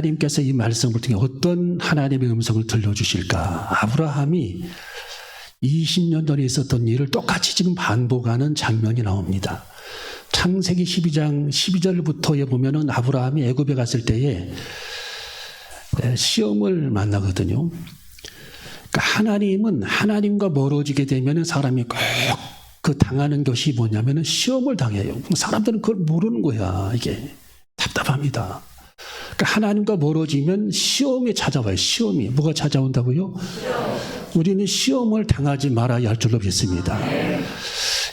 하나님께서 이 말씀을 통해 어떤 하나님의 음성을 들려주실까? 아브라함이 20년 전에 있었던 일을 똑같이 지금 반복하는 장면이 나옵니다. 창세기 12장 12절부터에 보면은 아브라함이 애굽에 갔을 때에 시험을 만나거든요. 그러니까 하나님은 하나님과 멀어지게 되면 사람이 꼭 그 당하는 것이 뭐냐면은 시험을 당해요. 사람들은 그걸 모르는 거야. 이게 답답합니다. 그러니까 하나님과 멀어지면 시험이 찾아와요. 시험이 뭐가 찾아온다고요? 우리는 시험을 당하지 말아야 할 줄로 믿습니다.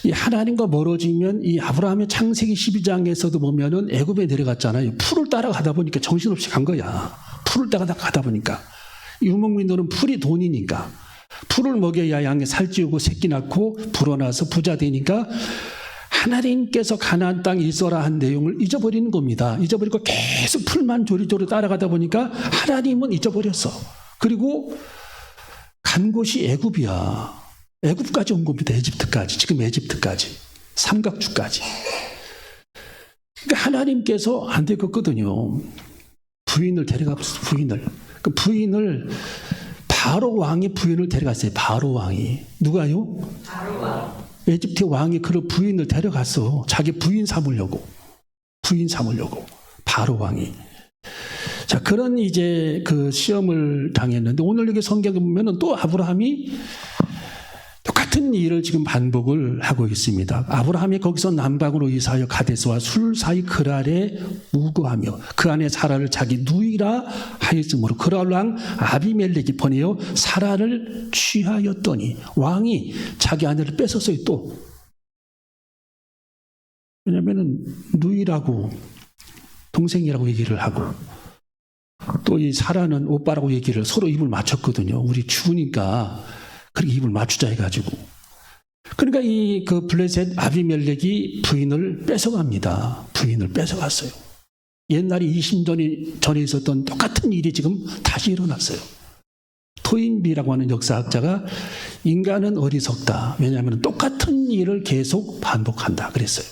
이 하나님과 멀어지면 이 아브라함의 창세기 12장에서도 보면은 애굽에 내려갔잖아요. 풀을 따라가다 보니까 정신없이 간 거야. 풀을 따라가다 보니까 유목민들은 풀이 돈이니까 풀을 먹여야 양이 살찌우고 새끼 낳고 불어나서 부자 되니까 하나님께서 가나안 땅에 있어라 한 내용을 잊어버리는 겁니다. 잊어버리고 계속 풀만 조리조리 따라가다 보니까 하나님은 잊어버렸어. 그리고 간 곳이 애굽이야. 애굽까지 온 겁니다. 에집트까지. 지금 에집트까지. 삼각주까지. 그러니까 하나님께서 안 되겠거든요. 부인을 데려갔어. 그 부인을 바로 왕이 부인을 데려갔어요. 바로 왕이. 누가요? 바로 왕. 에집트 왕이 그를 부인을 데려갔어. 자기 부인 삼으려고. 바로 왕이. 자, 그런 이제 그 시험을 당했는데 오늘 여기 성경에 보면은 또 아브라함이 똑같은 일을 지금 반복을 하고 있습니다. 아브라함이 거기서 남방으로 이사하여 가데스와 술 사이 그랄에 우거하며 그 안에 사라를 자기 누이라 하였으므로 그랄 왕 아비멜렉이 보내어 사라를 취하였더니 왕이 자기 아내를 뺏었어요. 또 왜냐면은 누이라고 동생이라고 얘기를 하고 또 이 사라는 오빠라고 얘기를 서로 입을 맞췄거든요. 우리 추우니까 그렇게 입을 맞추자 해가지고. 그러니까 이 그 블레셋 아비멜렉이 부인을 뺏어갑니다. 부인을 뺏어갔어요. 옛날에 20년 전에 있었던 똑같은 일이 지금 다시 일어났어요. 토인비라고 하는 역사학자가 인간은 어리석다. 왜냐하면 똑같은 일을 계속 반복한다 그랬어요.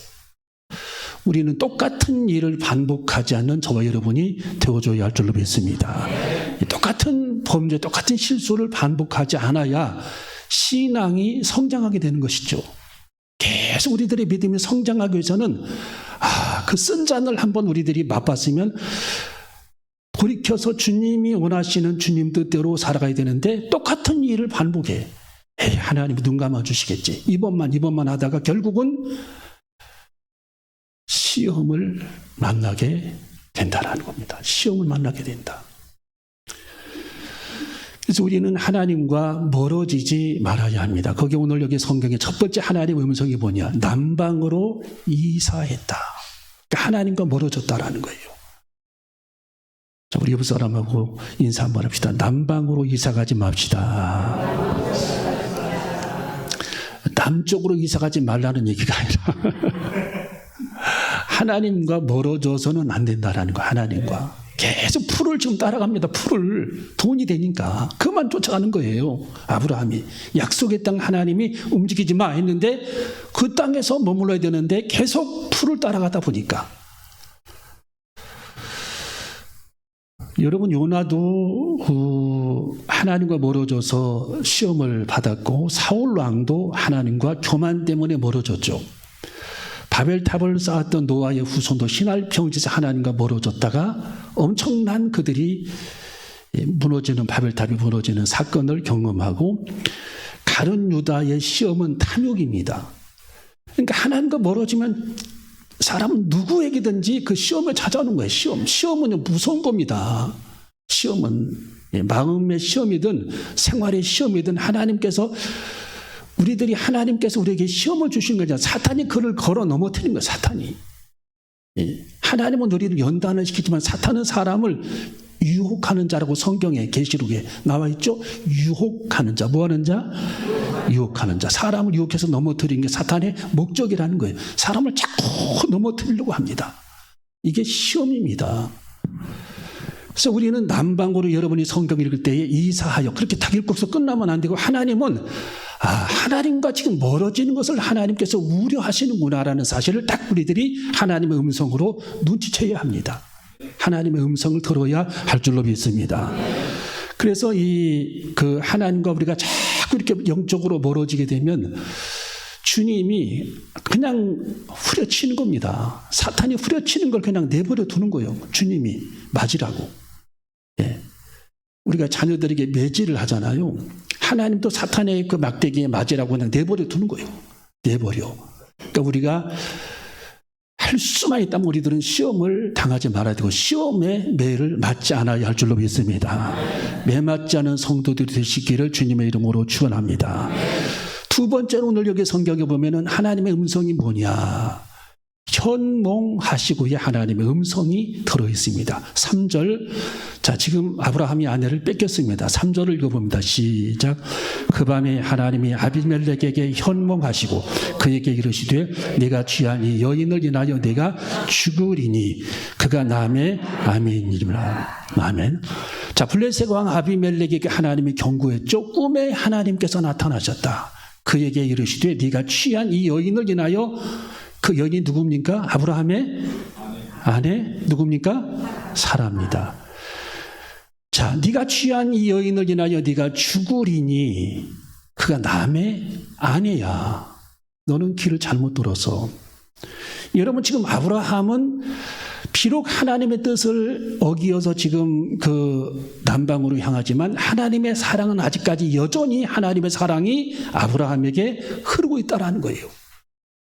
우리는 똑같은 일을 반복하지 않는 저와 여러분이 되어줘야 할 줄로 믿습니다. 똑같은 범죄, 똑같은 실수를 반복하지 않아야 신앙이 성장하게 되는 것이죠. 계속 우리들의 믿음이 성장하기 위해서는 그 쓴 잔을 한번 우리들이 맛봤으면 돌이켜서 주님이 원하시는 주님 뜻대로 살아가야 되는데 똑같은 일을 반복해. 하나님이 눈 감아주시겠지. 이번만 하다가 결국은 시험을 만나게 된다라는 겁니다. 시험을 만나게 된다. 그래서 우리는 하나님과 멀어지지 말아야 합니다. 거기 오늘 여기 성경의 첫 번째 하나님의 음성이 뭐냐? 남방으로 이사했다. 그러니까 하나님과 멀어졌다라는 거예요. 자, 우리 옆 사람하고 인사 한번 합시다. 남방으로 이사가지 맙시다. 남쪽으로 이사가지 말라는 얘기가 아니라 하나님과 멀어져서는 안 된다라는 거. 하나님과 계속 풀을 지금 따라갑니다. 풀을 돈이 되니까 그만 쫓아가는 거예요. 아브라함이 약속의 땅 하나님이 움직이지 마 했는데 그 땅에서 머물러야 되는데 계속 풀을 따라가다 보니까 여러분 요나도 하나님과 멀어져서 시험을 받았고 사울 왕도 하나님과 교만 때문에 멀어졌죠. 바벨탑을 쌓았던 노아의 후손도 신할 평지에서 하나님과 멀어졌다가 엄청난 그들이 바벨탑이 무너지는 사건을 경험하고 가룟 유다의 시험은 탐욕입니다. 그러니까 하나님과 멀어지면 사람은 누구에게든지 그 시험을 찾아오는 거예요. 시험은 무서운 겁니다. 시험은 마음의 시험이든 생활의 시험이든 하나님께서 우리에게 시험을 주신 거잖아요. 사탄이 그를 걸어 넘어뜨린 거예요. 사탄이. 하나님은 우리를 연단을 시키지만 사탄은 사람을 유혹하는 자라고 성경에 계시록에 나와 있죠. 유혹하는 자. 뭐 하는 자? 유혹하는 자. 사람을 유혹해서 넘어뜨리는 게 사탄의 목적이라는 거예요. 사람을 자꾸 넘어뜨리려고 합니다. 이게 시험입니다. 그래서 우리는 남방으로 여러분이 성경 읽을 때에 이사하여 그렇게 딱 읽고서 끝나면 안 되고 하나님은 하나님과 지금 멀어지는 것을 하나님께서 우려하시는구나라는 사실을 딱 우리들이 하나님의 음성으로 눈치채야 합니다. 하나님의 음성을 들어야 할 줄로 믿습니다. 그래서 그 하나님과 우리가 자꾸 이렇게 영적으로 멀어지게 되면 주님이 그냥 후려치는 겁니다. 사탄이 후려치는 걸 그냥 내버려 두는 거예요. 주님이 맞으라고. 예. 우리가 자녀들에게 매질을 하잖아요. 하나님도 사탄의 그 막대기에 맞으라고 그냥 내버려 두는 거예요. 내버려. 그러니까 우리가 할 수만 있다면 우리들은 시험을 당하지 말아야 되고 시험에 매를 맞지 않아야 할 줄로 믿습니다. 매 맞지 않은 성도들이 되시기를 주님의 이름으로 축원합니다. 두 번째로 오늘 여기 성경에 보면은 하나님의 음성이 뭐냐? 현몽하시고의 하나님의 음성이 들어있습니다. 3절. 자, 지금 아브라함이 아내를 뺏겼습니다. 3절을 읽어봅니다. 시작. 그 밤에 하나님이 아비멜렉에게 현몽하시고 그에게 이르시되 내가 취한 이 여인을 인하여 내가 죽으리니 그가 남의 아멘이라. 아멘. 자, 블레셋 왕 아비멜렉에게 하나님이 경고했죠. 꿈에 하나님께서 나타나셨다. 그에게 이르시되 네가 취한 이 여인을 인하여, 그 여인이 누굽니까? 아브라함의 아내 누굽니까? 사라입니다. 자, 네가 취한 이 여인을 인하여 네가 죽으리니 그가 남의 아내야. 너는 길을 잘못 들어서. 여러분, 지금 아브라함은 비록 하나님의 뜻을 어기어서 지금 그 남방으로 향하지만 하나님의 사랑은 아직까지 여전히 하나님의 사랑이 아브라함에게 흐르고 있다는 거예요.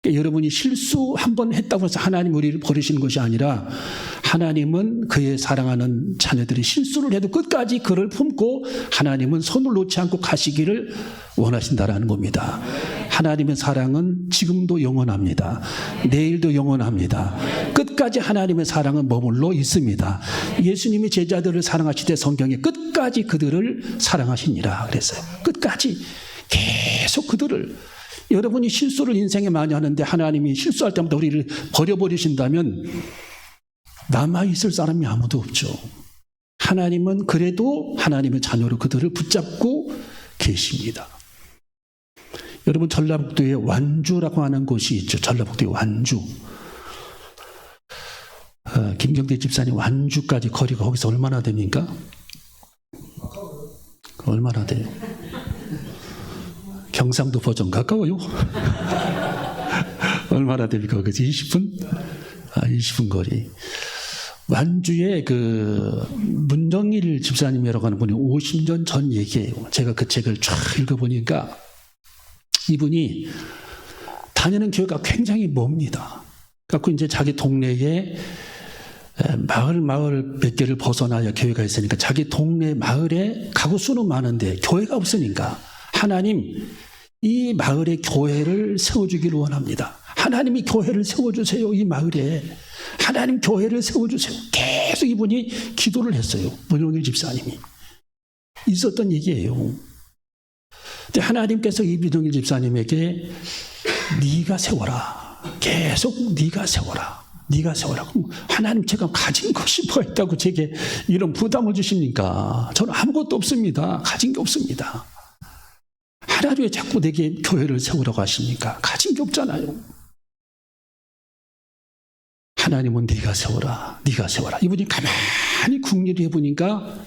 그러니까 여러분이 실수 한 번 했다고 해서 하나님 우리를 버리시는 것이 아니라 하나님은 그의 사랑하는 자녀들이 실수를 해도 끝까지 그를 품고 하나님은 손을 놓지 않고 가시기를 원하신다라는 겁니다. 하나님의 사랑은 지금도 영원합니다. 내일도 영원합니다. 끝까지 하나님의 사랑은 머물러 있습니다. 예수님이 제자들을 사랑하실 때 성경에 끝까지 그들을 사랑하시니라 그랬어요. 끝까지 계속 그들을. 여러분이 실수를 인생에 많이 하는데 하나님이 실수할 때마다 우리를 버려버리신다면 남아있을 사람이 아무도 없죠. 하나님은 그래도 하나님의 자녀로 그들을 붙잡고 계십니다. 여러분, 전라북도에 완주라고 하는 곳이 있죠. 전라북도에 완주. 김경대 집사님, 완주까지 거리가 거기서 얼마나 됩니까? 얼마나 돼요? 경상도 버전 가까워요? 얼마나 됩니까? 그래서 20분? 20분 거리. 완주에 그 문정일 집사님이라고 하는 분이 50년 전 얘기예요. 제가 그 책을 쫙 읽어보니까 이분이 다니는 교회가 굉장히 멉니다. 그래서 이제 자기 동네에 마을 몇 개를 벗어나야 교회가 있으니까 자기 동네 마을에 가구 수는 많은데 교회가 없으니까 하나님, 이 마을에 교회를 세워주기를 원합니다. 하나님이 교회를 세워주세요. 이 마을에 하나님 교회를 세워주세요. 계속 이분이 기도를 했어요. 문용일 집사님이. 있었던 얘기예요. 근데 하나님께서 이 문용일 집사님에게 네가 세워라. 계속 네가 세워라. 네가 세워라. 그럼 하나님, 제가 가진 것이 뭐가 있다고 제게 이런 부담을 주십니까? 저는 아무것도 없습니다. 가진 게 없습니다. 하나님 왜 자꾸 내게 교회를 세우라고 하십니까? 가진 게 없잖아요. 하나님은 네가 세워라. 네가 세워라. 이분이 가만히 궁리를 해보니까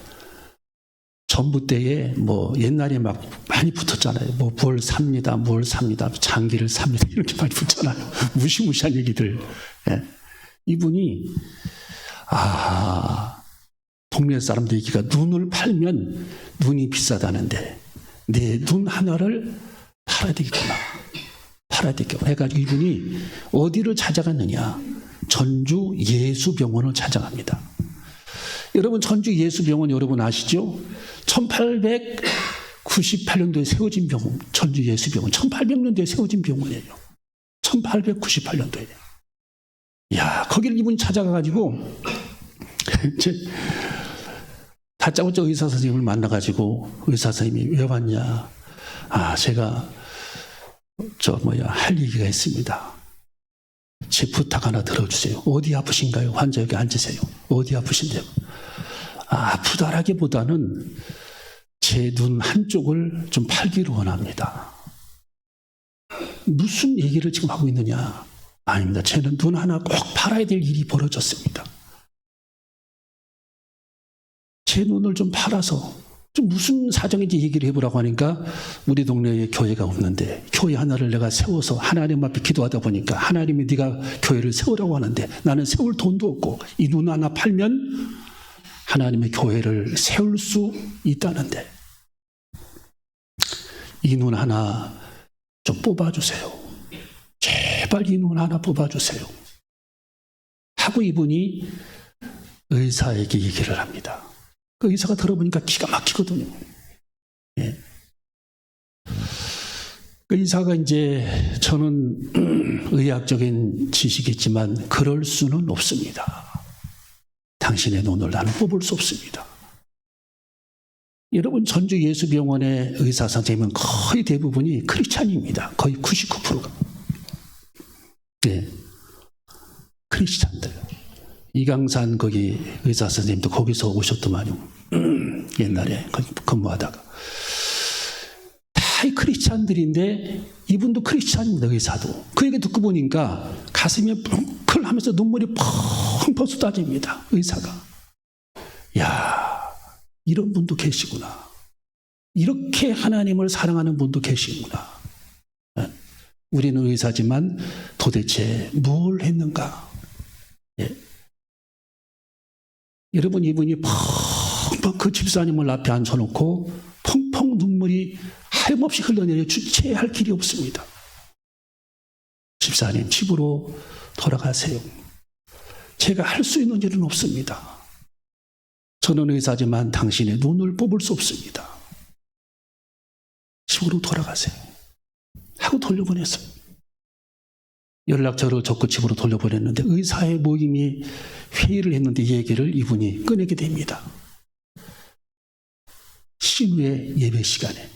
전부 때에 뭐 옛날에 막 많이 붙었잖아요. 뭐 뭘 삽니다. 뭘 삽니다. 장기를 삽니다. 이렇게 많이 붙잖아요. 무시무시한 얘기들. 예. 이분이 동네 사람들 얘기가 눈을 팔면 눈이 비싸다는데 내 눈 하나를 팔아야 되겠구나. 팔아야 되겠구나. 해가지고 이분이 어디를 찾아갔느냐. 전주 예수병원을 찾아갑니다. 여러분, 전주 예수병원 여러분 아시죠? 1898년도에 세워진 병원, 전주 예수병원. 1800년도에 세워진 병원이에요. 1898년도에. 야, 거기를 이분이 찾아가가지고 이제 다짜고짜 의사 선생님을 만나가지고 의사 선생님이 왜 왔냐? 제가 할 얘기가 있습니다. 제 부탁 하나 들어주세요. 어디 아프신가요? 환자 여기 앉으세요. 어디 아프신데요? 아프다라기보다는 제 눈 한쪽을 좀 팔기를 원합니다. 무슨 얘기를 지금 하고 있느냐? 아닙니다. 쟤는 눈 하나 꼭 팔아야 될 일이 벌어졌습니다. 제 눈을 좀 팔아서 좀 무슨 사정인지 얘기를 해보라고 하니까 우리 동네에 교회가 없는데 교회 하나를 내가 세워서 하나님 앞에 기도하다 보니까 하나님이 네가 교회를 세우라고 하는데 나는 세울 돈도 없고 이 눈 하나 팔면 하나님의 교회를 세울 수 있다는데 이 눈 하나 좀 뽑아주세요. 제발 이 눈 하나 뽑아주세요. 하고 이분이 의사에게 얘기를 합니다. 그 의사가 들어보니까 기가 막히거든요. 예. 그 의사가 이제 저는 의학적인 지식이지만 그럴 수는 없습니다. 당신의 눈을 나는 뽑을 수 없습니다. 여러분 전주 예수병원의 의사 선생님은 거의 대부분이 크리스찬입니다. 거의 99%가. 네. 크리스찬들. 이강산 거기 의사 선생님도 거기서 오셨더만요. 옛날에 근무하다가. 다 크리스찬들인데 이분도 크리스찬입니다. 의사도. 그 얘기 듣고 보니까 가슴이 펑클 하면서 눈물이 펑펑 쏟아집니다. 의사가. 야, 이런 분도 계시구나. 이렇게 하나님을 사랑하는 분도 계시구나. 우리는 의사지만 도대체 뭘 했는가? 예. 여러분 이분이 펑펑 그 집사님을 앞에 앉혀놓고 펑펑 눈물이 하염없이 흘러내려 주체할 길이 없습니다. 집사님 집으로 돌아가세요. 제가 할 수 있는 일은 없습니다. 저는 의사지만 당신의 눈을 뽑을 수 없습니다. 집으로 돌아가세요. 하고 돌려보냈어요. 연락처를 적고 집으로 돌려보냈는데 의사의 모임이 회의를 했는데 이 얘기를 이분이 꺼내게 됩니다. 신우의 예배 시간에.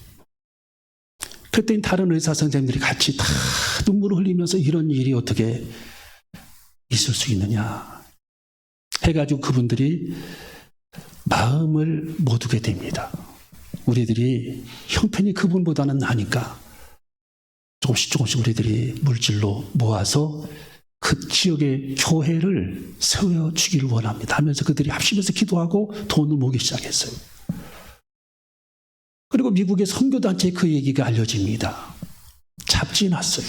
그랬더니 다른 의사 선생님들이 같이 다 눈물을 흘리면서 이런 일이 어떻게 있을 수 있느냐 해가지고 그분들이 마음을 못 두게 됩니다. 우리들이 형편이 그분보다는 나니까 조금씩 우리들이 물질로 모아서 그 지역의 교회를 세워주기를 원합니다 하면서 그들이 합심해서 기도하고 돈을 모으기 시작했어요. 그리고 미국의 선교단체에 그 얘기가 알려집니다. 잡지 났어요.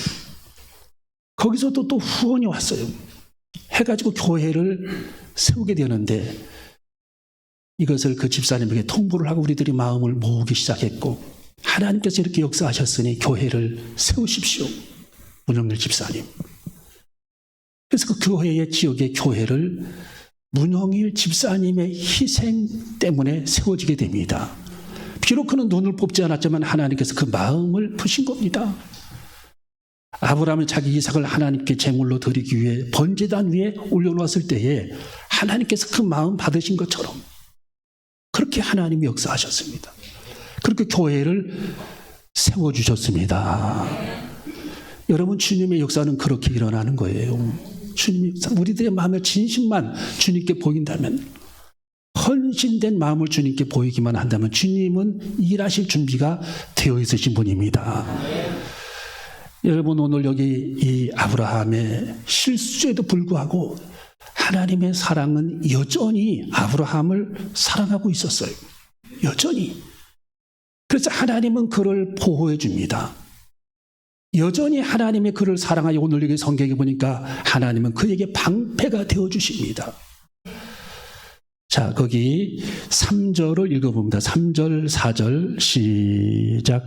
거기서도 또 후원이 왔어요. 해가지고 교회를 세우게 되는데 이것을 그 집사님에게 통보를 하고 우리들이 마음을 모으기 시작했고 하나님께서 이렇게 역사하셨으니 교회를 세우십시오. 문영일 집사님. 그래서 그 교회의 지역의 교회를 문영일 집사님의 희생 때문에 세워지게 됩니다. 비록 그는 눈을 뽑지 않았지만 하나님께서 그 마음을 푸신 겁니다. 아브라함은 자기 이삭을 하나님께 제물로 드리기 위해 번제단 위에 올려놓았을 때에 하나님께서 그 마음 받으신 것처럼 그렇게 하나님이 역사하셨습니다. 그렇게 교회를 세워주셨습니다. 여러분 주님의 역사는 그렇게 일어나는 거예요. 주님의 역사, 우리들의 마음의 진심만 주님께 보인다면 헌신된 마음을 주님께 보이기만 한다면 주님은 일하실 준비가 되어 있으신 분입니다. 여러분 오늘 여기 이 아브라함의 실수에도 불구하고 하나님의 사랑은 여전히 아브라함을 사랑하고 있었어요. 여전히. 그래서 하나님은 그를 보호해 줍니다. 여전히 하나님의 그를 사랑하여 오늘 여기 성경에 보니까 하나님은 그에게 방패가 되어 주십니다. 자, 거기 3절을 읽어봅니다. 3절, 4절 시작.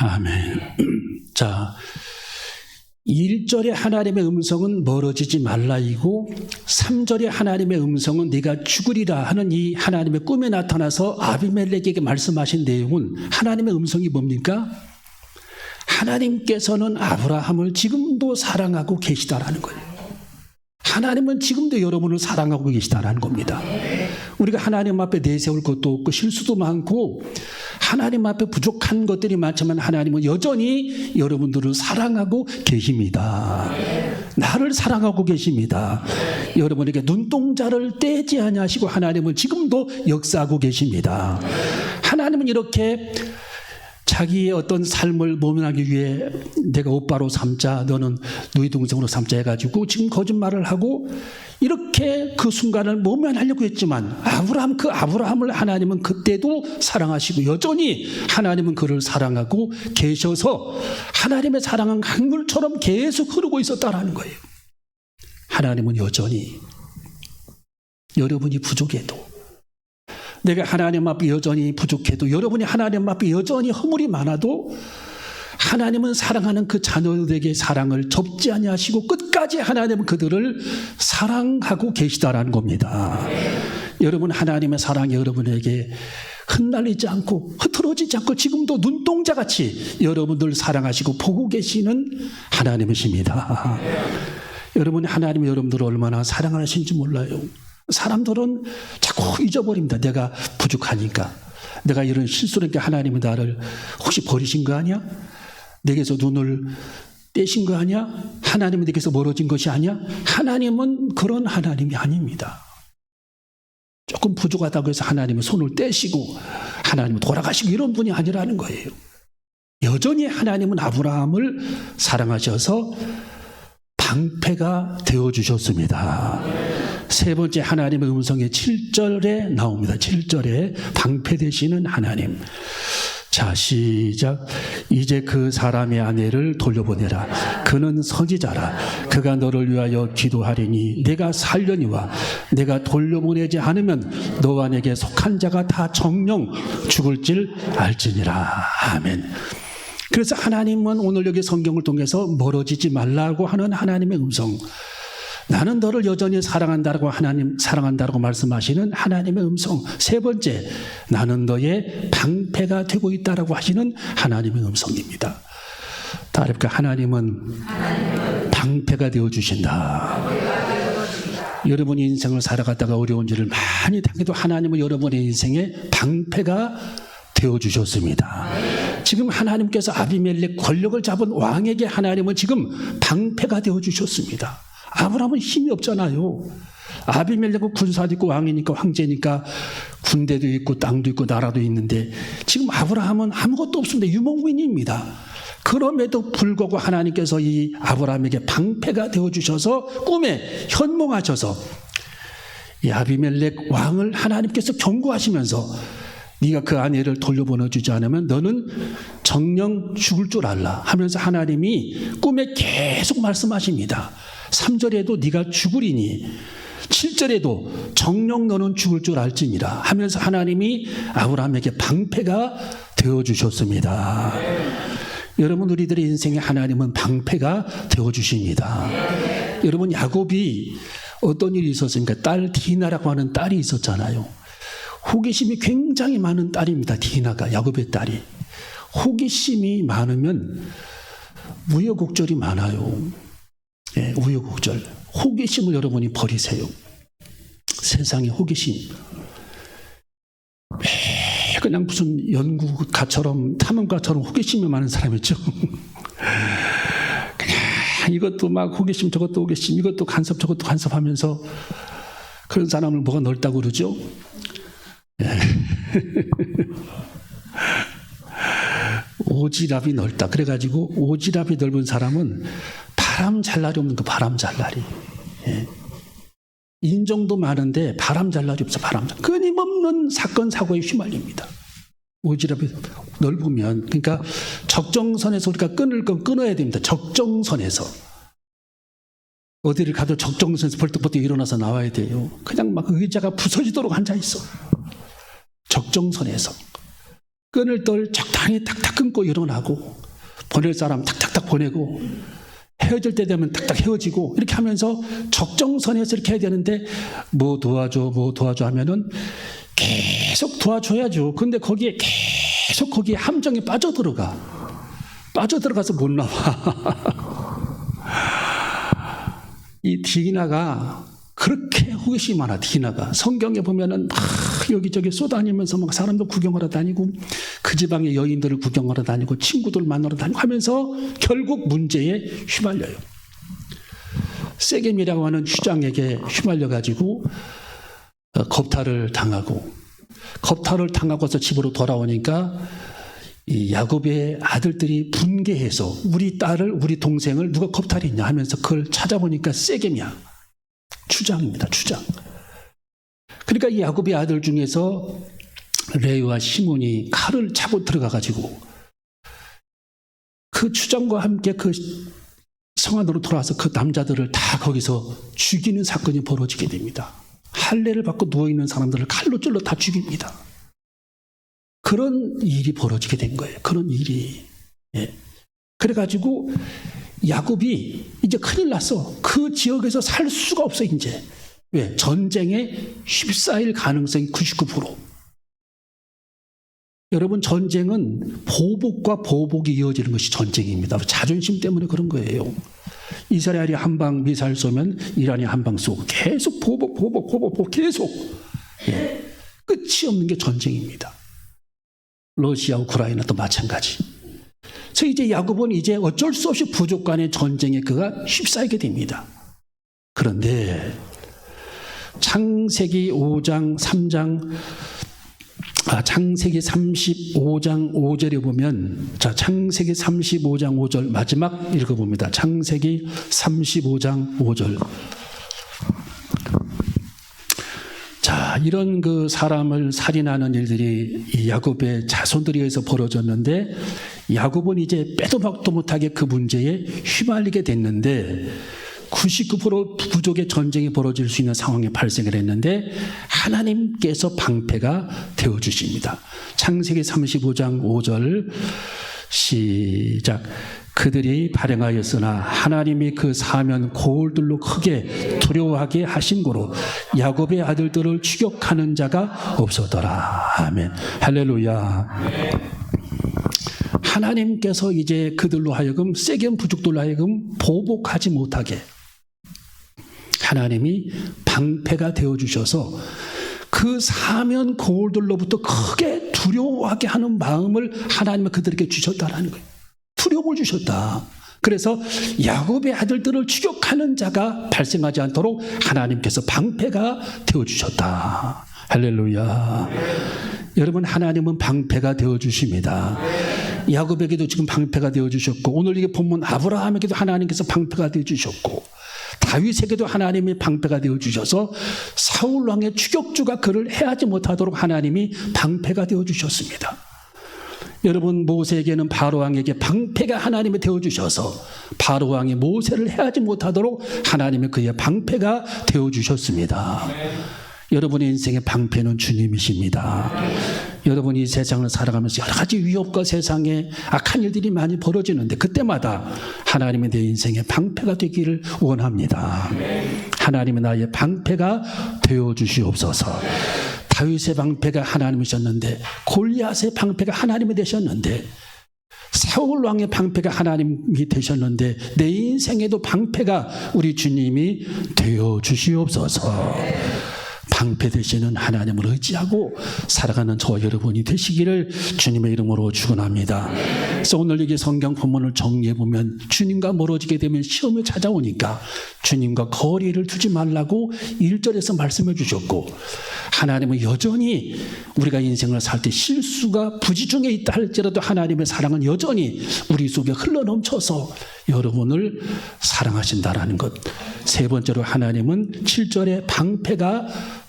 아멘. 자, 1절의 하나님의 음성은 멀어지지 말라이고 3절의 하나님의 음성은 네가 죽으리라 하는 이 하나님의 꿈에 나타나서 아비멜렉에게 말씀하신 내용은 하나님의 음성이 뭡니까? 하나님께서는 아브라함을 지금도 사랑하고 계시다라는 거예요. 하나님은 지금도 여러분을 사랑하고 계시다라는 겁니다. 우리가 하나님 앞에 내세울 것도 없고 실수도 많고 하나님 앞에 부족한 것들이 많지만 하나님은 여전히 여러분들을 사랑하고 계십니다. 나를 사랑하고 계십니다. 여러분에게 눈동자를 떼지 아니하시고 하나님은 지금도 역사하고 계십니다. 하나님은 이렇게 자기의 어떤 삶을 모면하기 위해 내가 오빠로 삼자, 너는 누이 동생으로 삼자 해가지고 지금 거짓말을 하고 이렇게 그 순간을 모면하려고 했지만 아브라함을 하나님은 그때도 사랑하시고 여전히 하나님은 그를 사랑하고 계셔서 하나님의 사랑은 강물처럼 계속 흐르고 있었다라는 거예요. 하나님은 여전히 여러분이 부족해도, 내가 하나님 앞에 여전히 부족해도, 여러분이 하나님 앞에 여전히 허물이 많아도 하나님은 사랑하는 그 자녀들에게 사랑을 접지 아니하시고 끝까지 하나님은 그들을 사랑하고 계시다라는 겁니다. 여러분, 하나님의 사랑이 여러분에게 흩날리지 않고 흐트러지지 않고 지금도 눈동자같이 여러분들 사랑하시고 보고 계시는 하나님이십니다. 여러분, 하나님이 여러분들을 얼마나 사랑하시는지 몰라요. 사람들은 자꾸 잊어버립니다. 내가 부족하니까, 내가 이런 실수를 했으니까 하나님이 나를 혹시 버리신 거 아니야? 내게서 눈을 떼신 거 아니야? 하나님은 내게서 멀어진 것이 아니야? 하나님은 그런 하나님이 아닙니다. 조금 부족하다고 해서 하나님은 손을 떼시고 하나님은 돌아가시고 이런 분이 아니라는 거예요. 여전히 하나님은 아브라함을 사랑하셔서 방패가 되어주셨습니다. 세 번째, 하나님의 음성이 7절에 나옵니다. 7절에 방패 되시는 하나님. 자, 시작. 이제 그 사람의 아내를 돌려보내라. 그는 선지자라. 그가 너를 위하여 기도하리니 내가 살려니와 내가 돌려보내지 않으면 너와 내게 속한 자가 다 정령 죽을 줄 알지니라. 아멘. 그래서 하나님은 오늘 여기 성경을 통해서 멀어지지 말라고 하는 하나님의 음성, 나는 너를 여전히 사랑한다고 사랑한다고 말씀하시는 하나님의 음성. 세 번째, 나는 너의 방패가 되고 있다라고 하시는 하나님의 음성입니다. 다 그러니까 하나님은 방패가 되어 주신다. 여러분이 인생을 살아가다가 어려운 일을 많이 당해도 하나님은 여러분의 인생에 방패가 되어 주셨습니다. 지금 하나님께서 아비멜렉 권력을 잡은 왕에게 하나님은 지금 방패가 되어 주셨습니다. 아브라함은 힘이 없잖아요. 아비멜렉은 군사도 있고 왕이니까, 황제니까 군대도 있고 땅도 있고 나라도 있는데 지금 아브라함은 아무것도 없습니다. 유목민입니다. 그럼에도 불구하고 하나님께서 이 아브라함에게 방패가 되어주셔서 꿈에 현몽하셔서 이 아비멜렉 왕을 하나님께서 경고하시면서 네가 그 아내를 돌려보내주지 않으면 너는 정령 죽을 줄 알라 하면서 하나님이 꿈에 계속 말씀하십니다. 3절에도 네가 죽으리니, 7절에도 정령 너는 죽을 줄 알지니라 하면서 하나님이 아브라함에게 방패가 되어주셨습니다. 여러분, 우리들의 인생에 하나님은 방패가 되어주십니다. 여러분, 야곱이 어떤 일이 있었습니까? 딸 디나라고 하는 딸이 있었잖아요. 호기심이 굉장히 많은 딸입니다. 디나가, 야곱의 딸이. 호기심이 많으면 우여곡절이 많아요. 예, 우여곡절. 호기심을 여러분이 버리세요. 세상에 호기심. 그냥 무슨 연구가처럼 탐험가처럼 호기심이 많은 사람이죠. 그냥 이것도 막 호기심, 저것도 호기심, 이것도 간섭, 저것도 간섭하면서 그런 사람을 뭐가 넓다고 그러죠? 예. 오지랖이 넓다. 그래가지고 오지랖이 넓은 사람은 바람 잘 날이 없는 거, 바람 잘 날이. 예. 인정도 많은데 바람 잘 날이 없어. 끊임없는 사건 사고에 휘말립니다. 오지랖이 넓으면, 그러니까 적정선에서 우리가 끊을 건 끊어야 됩니다. 적정선에서. 어디를 가도 적정선에서 벌떡벌떡 일어나서 나와야 돼요. 그냥 막 의자가 부서지도록 앉아 있어. 적정선에서. 끊을 떨 적당히 탁탁 끊고 일어나고, 보낼 사람 탁탁탁 보내고, 헤어질 때 되면 탁탁 헤어지고, 이렇게 하면서 적정선에서 이렇게 해야 되는데, 뭐 도와줘 하면은 계속 도와줘야죠. 근데 거기에 계속 거기에 함정에 빠져들어가서 못 나와. 이 디나가 그렇게 호기심이 많아. 디나가 성경에 보면은 막 여기저기 쏘다니면서 막 사람들 구경하러 다니고, 그 지방의 여인들을 구경하러 다니고, 친구들 만나러 다니고 하면서 결국 문제에 휘말려요. 세겜이라고 하는 휴장에게 휘말려가지고 겁탈을 당하고서 집으로 돌아오니까 이 야곱의 아들들이 분개해서 우리 딸을, 우리 동생을 누가 겁탈했냐 하면서 그걸 찾아보니까 세겜이야. 추장입니다. 추장. 그러니까 이 야곱의 아들 중에서 레위와 시몬이 칼을 차고 들어가가지고 그 추장과 함께 그 성 안으로 돌아와서 그 남자들을 다 거기서 죽이는 사건이 벌어지게 됩니다. 할례를 받고 누워있는 사람들을 칼로 찔러 다 죽입니다. 그런 일이 벌어지게 된 거예요. 그런 일이. 예. 그래가지고 야곱이 이제 큰일 났어. 그 지역에서 살 수가 없어 이제. 왜? 전쟁에 휩싸일 가능성이 99%. 여러분, 전쟁은 보복과 보복이 이어지는 것이 전쟁입니다. 자존심 때문에 그런 거예요. 이스라엘이 한 방 미사일 쏘면 이란이 한 방 쏘고 계속 보복 계속. 예. 끝이 없는 게 전쟁입니다. 러시아, 우크라이나도 마찬가지. 그래서 이제 야곱은 이제 어쩔 수 없이 부족 간의 전쟁에 그가 휩싸이게 됩니다. 그런데 창세기 5장 3장 창세기 35장 5절에 보면, 자, 창세기 35장 5절 마지막 읽어봅니다. 창세기 35장 5절. 자, 이런 그 사람을 살인하는 일들이 이 야곱의 자손들에 의해서 벌어졌는데, 야곱은 이제 빼도 박도 못하게 그 문제에 휘말리게 됐는데 99% 부족의 전쟁이 벌어질 수 있는 상황이 발생을 했는데 하나님께서 방패가 되어주십니다. 창세기 35장 5절 시작. 그들이 발행하였으나 하나님이 그 사면 고울들로 크게 두려워하게 하신 고로 야곱의 아들들을 추격하는 자가 없었더라. 아멘. 할렐루야. 하나님께서 이제 그들로 하여금, 세겜 부족들로 하여금 보복하지 못하게 하나님이 방패가 되어주셔서 그 사면 고울들로부터 크게 두려워하게 하는 마음을 하나님은 그들에게 주셨다라는 거예요. 두려움을 주셨다. 그래서 야곱의 아들들을 추격하는 자가 발생하지 않도록 하나님께서 방패가 되어주셨다. 할렐루야. 여러분, 하나님은 방패가 되어주십니다. 야곱에게도 지금 방패가 되어주셨고, 오늘 이게 본문 아브라함에게도 하나님께서 방패가 되어주셨고, 다윗에게도 하나님이 방패가 되어주셔서 사울왕의 추격주가 그를 해하지 못하도록 하나님이 방패가 되어주셨습니다. 여러분, 모세에게는 바로왕에게 방패가 하나님이 되어주셔서 바로왕이 모세를 해하지 못하도록 하나님이 그의 방패가 되어주셨습니다. 여러분의 인생의 방패는 주님이십니다. 여러분이 세상을 살아가면서 여러 가지 위협과 세상에 악한 일들이 많이 벌어지는데 그때마다 하나님이 내 인생의 방패가 되기를 원합니다. 하나님이 나의 방패가 되어주시옵소서. 다윗의 방패가 하나님이셨는데, 골리앗의 방패가 하나님이 되셨는데, 사울 왕의 방패가 하나님이 되셨는데, 내 인생에도 방패가 우리 주님이 되어주시옵소서. 방패 되시는 하나님을 의지하고 살아가는 저와 여러분이 되시기를 주님의 이름으로 축원합니다. 그래서 오늘 여기 성경 본문을 정리해 보면, 주님과 멀어지게 되면 시험이 찾아오니까 주님과 거리를 두지 말라고 1절에서 말씀해 주셨고, 하나님은 여전히 우리가 인생을 살 때 실수가 부지중에 있다 할지라도 하나님의 사랑은 여전히 우리 속에 흘러넘쳐서 여러분을 사랑하신다라는 것. 세 번째로, 하나님은 7절에 방패가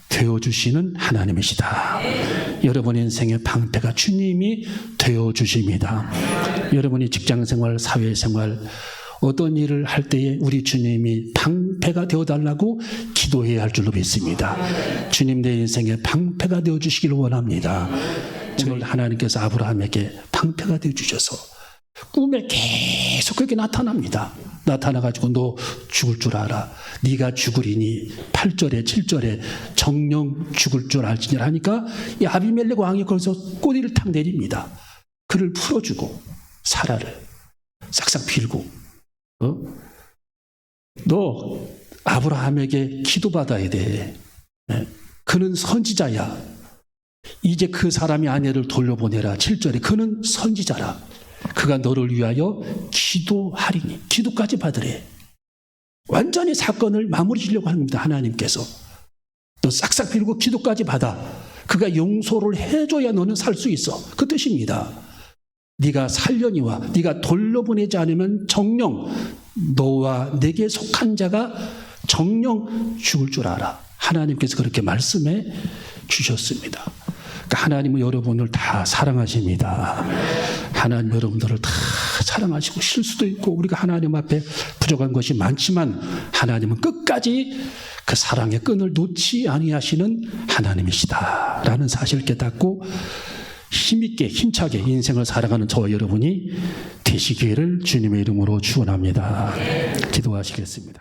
되어주시는 하나님이시다. 여러분 인생의 방패가 주님이 되어주십니다. 여러분이 직장생활, 사회생활, 어떤 일을 할 때에 우리 주님이 방패가 되어달라고 기도해야 할 줄로 믿습니다. 주님, 내 인생의 방패가 되어주시기를 원합니다. 오늘 하나님께서 아브라함에게 방패가 되어주셔서 꿈에 계속 그렇게 나타납니다. 나타나가지고 너 죽을 줄 알아. 네가 죽으리니 8절에 7절에 정령 죽을 줄 알지니라 하니까 이 아비멜렉 왕이 거기서 꼬리를 탁 내립니다. 그를 풀어주고 사라를 싹싹 빌고 너 아브라함에게 기도받아야 돼. 그는 선지자야. 이제 그 사람이 아내를 돌려보내라. 7절에 그는 선지자라. 그가 너를 위하여 기도하리니. 기도까지 받으래. 완전히 사건을 마무리 지려고 합니다. 하나님께서. 너 싹싹 빌고 기도까지 받아. 그가 용서를 해줘야 너는 살 수 있어. 그 뜻입니다. 네가 살려니와 네가 돌려보내지 않으면 정령 너와 내게 속한 자가 정령 죽을 줄 알아. 하나님께서 그렇게 말씀해 주셨습니다. 그러니까 하나님은 여러분을 다 사랑하십니다. 하나님 여러분들을 다 사랑하시고 실수도 있고 우리가 하나님 앞에 부족한 것이 많지만 하나님은 끝까지 그 사랑의 끈을 놓지 아니하시는 하나님이시다라는 사실을 깨닫고 힘있게 힘차게 인생을 살아가는 저와 여러분이 되시기를 주님의 이름으로 축원합니다. 기도하시겠습니다.